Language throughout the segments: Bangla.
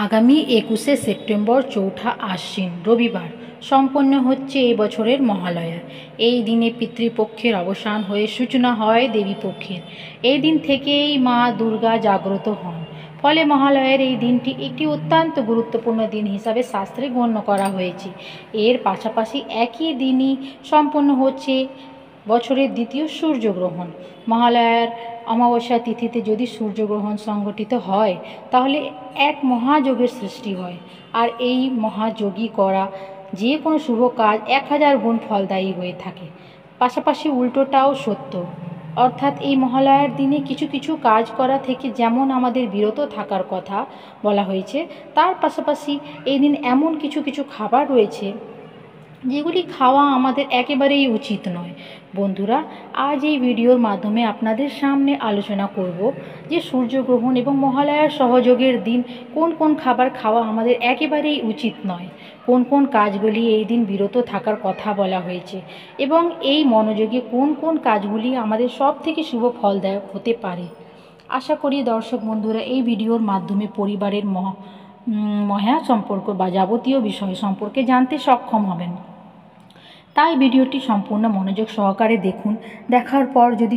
আগামী 21শে সেপ্টেম্বর চৌঠা আশ্বিন রবিবার সম্পন্ন হচ্ছে এই বছরের মহালয়া। এই দিনে পিতৃপক্ষের অবসান হয়ে সূচনা হয় দেবীপক্ষের। এই দিন থেকেই মা দুর্গা জাগ্রত হন। ফলে মহালয়ার এই দিনটি একটি অত্যন্ত গুরুত্বপূর্ণ দিন হিসাবে শাস্ত্রে গণ্য করা হয়েছে। এর পাশাপাশি একই দিনই সম্পন্ন হচ্ছে বছরের দ্বিতীয় সূর্যগ্রহণ। মহালয়ার অমাবস্যা তিথিতে যদি সূর্যগ্রহণ সংঘটিত হয় তাহলে এক মহাযোগের সৃষ্টি হয়, আর এই মহাযোগী করা যে কোনো শুভ কাজ 1000 গুণ ফলদায়ী হয়ে থাকে। পাশাপাশি উল্টোটাও সত্য, অর্থাৎ এই মহালয়ার দিনে কিছু কিছু কাজ করা থেকে যেমন আমাদের বিরত থাকার কথা বলা হয়েছে, তার পাশাপাশি এই দিন এমন কিছু কিছু খাবার রয়েছে যেগুলি খাওয়া আমাদের একেবারেই উচিত নয়। বন্ধুরা, আজ এই ভিডিওর মাধ্যমে আপনাদের সামনে আলোচনা করব যে সূর্যগ্রহণ এবং মহালয়ার সহযোগের দিন কোন কোন খাবার খাওয়া আমাদের একেবারেই উচিত নয়, কোন কোন কাজগুলি এই দিন বিরত থাকার কথা বলা হয়েছে, এবং এই মনোযোগে কোন কোন কাজগুলি আমাদের সব থেকে শুভ ফলদায়ক হতে পারে। আশা করি দর্শক বন্ধুরা এই ভিডিওর মাধ্যমে পরিবারের মহা সম্পর্ক বা যাবতীয় বিষয় সম্পর্কে জানতে সক্ষম হবেন। তাই ভিডিওটি সম্পূর্ণ মনোযোগ সহকারে দেখুন। দেখার পর যদি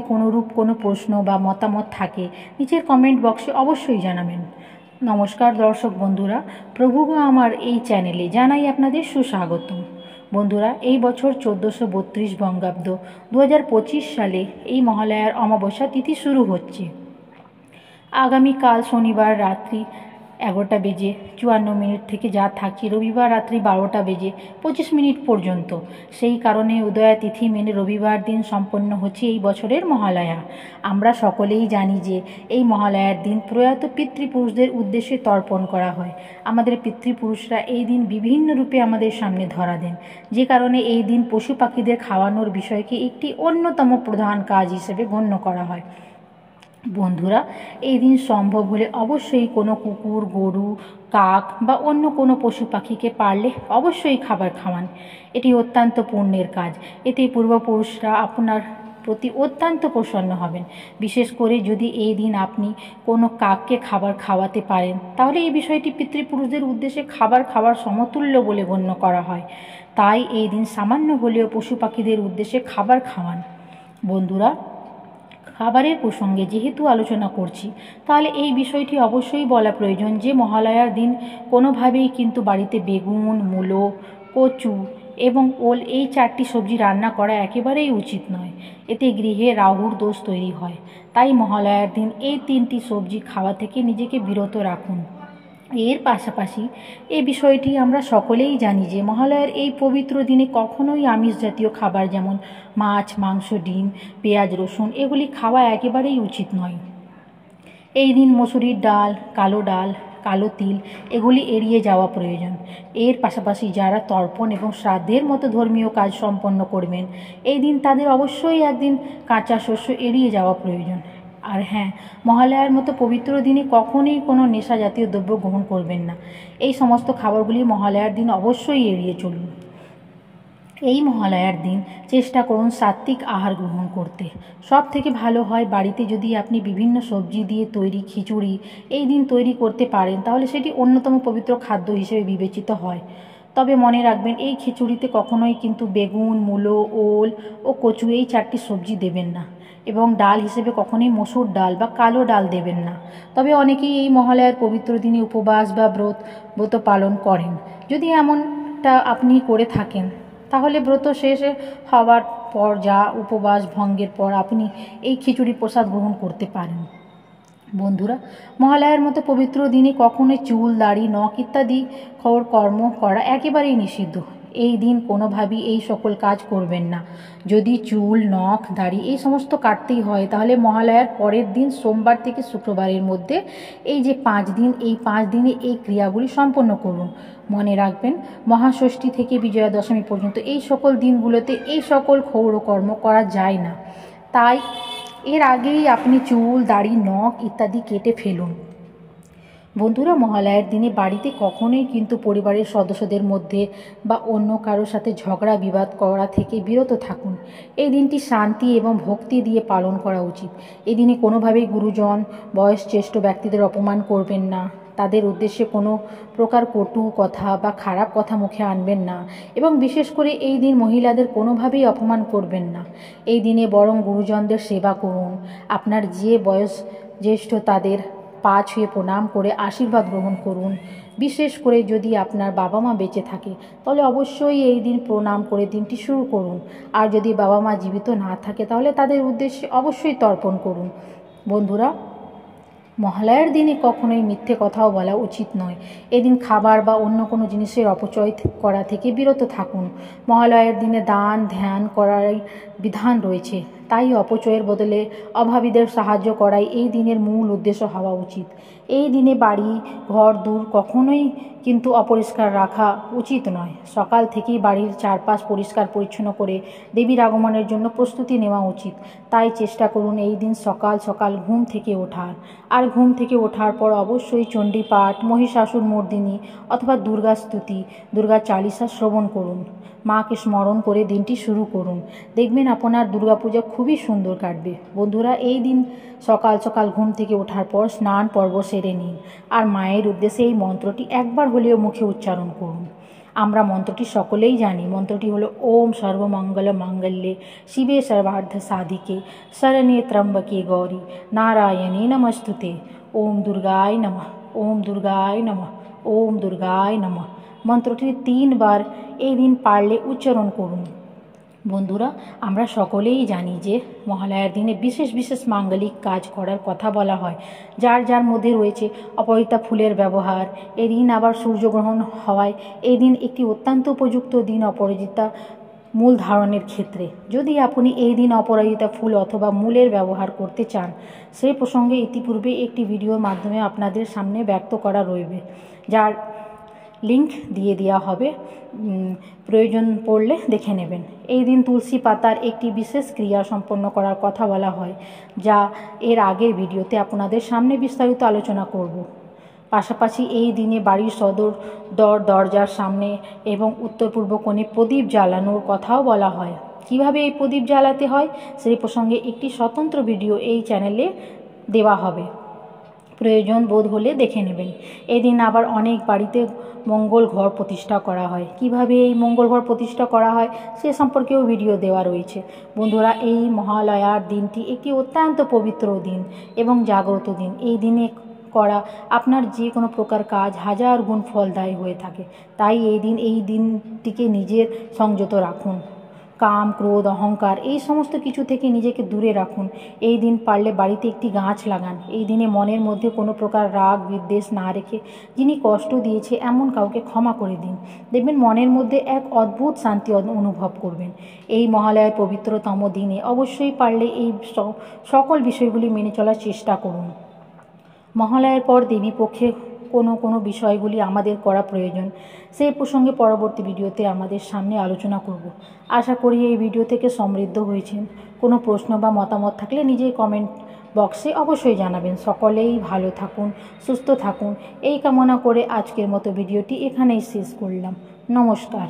কোনো প্রশ্ন বা মতামত থাকে নিচের কমেন্ট বক্সে অবশ্যই জানাবেন। নমস্কার দর্শক বন্ধুরা, প্রভুগো আমার এই চ্যানেলে জানাই আপনাদের সুস্বাগত। বন্ধুরা, এই বছর 1432 বঙ্গাব্দ 2025 সালে এই মহালয়ার অমাবস্যা তিথি শুরু হচ্ছে। আগামীকাল শনিবার রাত্রি 11:54 থেকে যা থাকছে রবিবার রাত্রি 12:25 পর্যন্ত। সেই কারণে উদয়া তিথি মেনে রবিবার দিন সম্পন্ন হচ্ছে এই বছরের মহালয়া। আমরা সকলেই জানি যে এই মহালয়ার দিন প্রয়াত পিতৃপুরুষদের উদ্দেশ্যে তর্পণ করা হয়। আমাদের পিতৃপুরুষরা এই দিন বিভিন্ন রূপে আমাদের সামনে ধরা দেন, যে কারণে এই দিন পশু পাখিদের খাওয়ানোর বিষয়কে একটি অন্যতম প্রধান কাজ হিসেবে গণ্য করা হয়। বন্ধুরা, এই দিন সম্ভব হলে অবশ্যই কোনো কুকুর, গরু, কাক বা অন্য কোনো পশু পাখিকে পারলে অবশ্যই খাবার খাওয়ান। এটি অত্যন্ত পুণ্যের কাজ। এতে পূর্বপুরুষরা আপনার প্রতি অত্যন্ত প্রসন্ন হবেন। বিশেষ করে যদি এই দিন আপনি কোনো কাককে খাবার খাওয়াতে পারেন তাহলে এই বিষয়টি পিতৃপুরুষদের উদ্দেশ্যে খাবার খাওয়ার সমতুল্য বলে গণ্য করা হয়। তাই এই দিন সামান্য হলেও পশু পাখিদের উদ্দেশ্যে খাবার খাওয়ান। বন্ধুরা, খাবারের প্রসঙ্গে যেহেতু আলোচনা করছি, তাহলে এই বিষয়টি অবশ্যই বলা প্রয়োজন যে মহালয়ার দিন কোনোভাবেই কিন্তু বাড়িতে বেগুন, মূলো, কচু এবং ওল এই 4টি সবজি রান্না করা একেবারেই উচিত নয়। এতে গৃহে রাহুর দোষ তৈরি হয়। তাই মহালয়ার দিন এই 3টি সবজি খাওয়া থেকে নিজেকে বিরত রাখুন। এর পাশাপাশি এই বিষয়টি আমরা সকলেই জানি যে মহালয়ার এই পবিত্র দিনে কখনোই আমিষ জাতীয় খাবার যেমন মাছ, মাংস, ডিম, পেঁয়াজ, রসুন এগুলি খাওয়া একেবারেই উচিত নয়। এই দিন মসুরির ডাল, কালো তিল এগুলি এড়িয়ে যাওয়া প্রয়োজন। এর পাশাপাশি যারা তর্পণ এবং শ্রাদ্ধের মতো ধর্মীয় কাজ সম্পন্ন করবেন এই দিন তাদের অবশ্যই একদিন কাঁচা শস্য এড়িয়ে যাওয়া প্রয়োজন। আর হ্যাঁ, মহালয়ার মতো পবিত্র দিনে কখনোই কোনো নেশা জাতীয় দ্রব্য গ্রহণ করবেন না। এই সমস্ত খাবারগুলি মহালয়ার দিন অবশ্যই এড়িয়ে চলুন। এই মহালয়ার দিন চেষ্টা করুন সাত্ত্বিক আহার গ্রহণ করতে। সব থেকে ভালো হয় বাড়িতে যদি আপনি বিভিন্ন সবজি দিয়ে তৈরি খিচুড়ি এই দিন তৈরি করতে পারেন তাহলে সেটি অন্যতম পবিত্র খাদ্য হিসেবে বিবেচিত হয়। তবে মনে রাখবেন এই খিচুড়িতে কখনোই কিন্তু বেগুন, মূলো, ওল ও কচু এই 4টি সবজি দেবেন না, এবং ডাল হিসেবে কখনোই মসুর ডাল বা কালো ডাল দেবেন না। তবে অনেকেই এই মহালয়ার পবিত্র দিনে উপবাস বা ব্রত পালন করেন। যদি এমনটা আপনি করে থাকেন তাহলে ব্রত শেষ হওয়ার পর যা উপবাস ভঙ্গের পর আপনি এই খিচুড়ি প্রসাদ গ্রহণ করতে পারেন। বন্ধুরা, মহালয়ার মতো পবিত্র দিনে কখনোই চুল, দাড়ি, নখ ইত্যাদি কর্ম করা একেবারেই নিষিদ্ধ। এই দিন কোনোভাবেই এই সকল কাজ করবেন না। যদি চুল, নখ, দাড়ি এই সমস্ত কাটতেই হয় তাহলে মহালয়ার পরের দিন সোমবার থেকে শুক্রবারের মধ্যে এই যে 5 দিন, এই 5 দিনে এই ক্রিয়াগুলি সম্পন্ন করুন। মনে রাখবেন, মহাষষ্ঠী থেকে বিজয়া দশমী পর্যন্ত এই সকল দিনগুলোতে এই সকল ক্ষৌরকর্ম করা যায় না। তাই এর আগেই আপনি চুল, দাড়ি, নখ ইত্যাদি কেটে ফেলুন। বন্ধুরা, মহালয়ার দিনে বাড়িতে কখনোই কিন্তু পরিবারের সদস্যদের মধ্যে বা অন্য কারোর সাথে ঝগড়া বিবাদ করা থেকে বিরত থাকুন। এই দিনটি শান্তি এবং ভক্তি দিয়ে পালন করা উচিত। এই দিনে কোনোভাবেই গুরুজন, বয়োজ্যেষ্ঠ ব্যক্তিদের অপমান করবেন না। তাদের উদ্দেশ্যে কোনো প্রকার কটু কথা বা খারাপ কথা মুখে আনবেন না এবং বিশেষ করে এই দিন মহিলাদের কোনোভাবেই অপমান করবেন না। এই দিনে বরং গুরুজনদের সেবা করুন। আপনার যে বয়স জ্যেষ্ঠ তাদের পা ছুঁয়ে প্রণাম করে আশীর্বাদ গ্রহণ করুন। বিশেষ করে যদি আপনার বাবা মা বেঁচে থাকে তাহলে অবশ্যই এই দিন প্রণাম করে দিনটি শুরু করুন। আর যদি বাবা মা জীবিত না থাকে তাহলে তাদের উদ্দেশ্যে অবশ্যই তর্পণ করুন। বন্ধুরা, মহালয়ার দিনে কখনোই মিথ্যে কথাও বলা উচিত নয়। এদিন খাবার বা অন্য কোনো জিনিসের অপচয় করা থেকে বিরত থাকুন। মহালয়ার দিনে দান ধ্যান করার বিধান রয়েছে, তাই অপচয়ের বদলে অভাবীদের সাহায্য করাই এই দিনের মূল উদ্দেশ্য হওয়া উচিত। এই দিনে বাড়ি ঘর দূর কখনোই কিন্তু অপরিষ্কার রাখা উচিত নয়। সকাল থেকেই বাড়ির চারপাশ পরিষ্কার পরিচ্ছন্ন করে দেবীর আগমনের জন্য প্রস্তুতি নেওয়া উচিত। তাই চেষ্টা করুন এই দিন সকাল সকাল ঘুম থেকে ওঠার। আর ঘুম থেকে ওঠার পর অবশ্যই চণ্ডী পাঠ, মহিষাসুর মর্দিনী অথবা দুর্গা স্তুতি, দুর্গা চালিসা শ্রবণ করুন। মাকে স্মরণ করে দিনটি শুরু করুন। দেখবেন আপনার দুর্গাপূজা খুবই সুন্দর কাটবে। বন্ধুরা, এই দিন সকাল সকাল ঘুম থেকে ওঠার পর স্নান পর্ব সেরে নিন আর মায়ের উদ্দেশ্যে এই মন্ত্রটি একবার হলেও মুখে উচ্চারণ করুন। আমরা মন্ত্রটি সকলেই জানি। মন্ত্রটি হলো ওম সর্বমঙ্গল মাঙ্গল্যে শিবে সর্বার্থ সাধিকে শরণ্যে ত্র্যম্বকে গৌরী নারায়ণে নমস্তুতে। ওম দুর্গায় নমঃ, ওম দুর্গায় নমঃ, ওম দুর্গায় নমঃ। মন্ত্রটি 3 বার এই দিন পারলে উচ্চারণ করুন। বন্ধুরা, আমরা সকলেই জানি যে মহালয়ার দিনে বিশেষ বিশেষ মাঙ্গলিক কাজ করার কথা বলা হয়, যার যার মধ্যে রয়েছে অপরাজিতা ফুলের ব্যবহার। এই দিন আবার সূর্যগ্রহণ হওয়ায় এই দিন একটি অত্যন্ত উপযুক্ত দিন অপরাজিতা মূল ধারণের ক্ষেত্রে। যদি আপনি এই দিন অপরাজিতা ফুল অথবা মূলের ব্যবহার করতে চান, সেই প্রসঙ্গে ইতিপূর্বে একটি ভিডিওর মাধ্যমে আপনাদের সামনে ব্যক্ত করা রইবে, যার লিংক দিয়ে দেওয়া হবে, প্রয়োজন পড়লে দেখে নেবেন। এই দিন তুলসী পাতার একটি বিশেষ ক্রিয়া সম্পন্ন করার কথা বলা হয়, যা এর আগের ভিডিওতে আপনাদের সামনে বিস্তারিত আলোচনা করব। পাশাপাশি এই দিনে বাড়ির সদর দরজার সামনে এবং উত্তর পূর্ব কোণে প্রদীপ জ্বালানোর কথাও বলা হয়। কিভাবে এই প্রদীপ জ্বালাতে হয় সেই প্রসঙ্গে একটি স্বতন্ত্র ভিডিও এই চ্যানেলে দেওয়া হবে, প্রয়োজন বোধ হলে দেখে নেবেন। এদিন আবার অনেক বাড়িতে মঙ্গল ঘর প্রতিষ্ঠা করা হয়। কিভাবে এই মঙ্গল ঘর প্রতিষ্ঠা করা হয় সে সম্পর্কেও ভিডিও দেওয়া রয়েছে। বন্ধুরা, এই মহালয়ার দিনটি একটি অত্যন্ত পবিত্র দিন এবং জাগ্রত দিন। এই দিনে করা আপনার যে কোনো প্রকার কাজ হাজার গুণ ফলদায়ী হয়ে থাকে। তাই এই দিনটিকে নিজের সংযত রাখুন। কাম ক্রোধ অহংকার এই সমস্ত কিছু থেকে নিজেকে দূরে রাখুন। এই দিন পারলে বাড়িতে একটি গাছ লাগান। এই দিনে মনের মধ্যে কোনো প্রকার রাগ বিদ্বেষ না রেখে যিনি কষ্ট দিয়েছে এমন কাউকে ক্ষমা করে দিন। দেখবেন মনের মধ্যে এক অদ্ভুত শান্তি অনুভব করবেন। এই মহালয়ার পবিত্রতম দিনে অবশ্যই পারলে এই সকল বিষয়গুলি মেনে চলার চেষ্টা করুন। মহালয়ার পর দেবী পক্ষে কোনো বিষয়গুলি আমাদের করা প্রয়োজন, সেই প্রসঙ্গে পরবর্তী ভিডিওতে আমাদের সামনে আলোচনা করব। আশা করি এই ভিডিও থেকে সমৃদ্ধ হয়েছেন। কোনো প্রশ্ন বা মতামত থাকলে নিজেই কমেন্ট বক্সে অবশ্যই জানাবেন। সকলেই ভালো থাকুন, সুস্থ থাকুন এই কামনা করে আজকের মতো ভিডিওটি এখানেই শেষ করলাম। নমস্কার।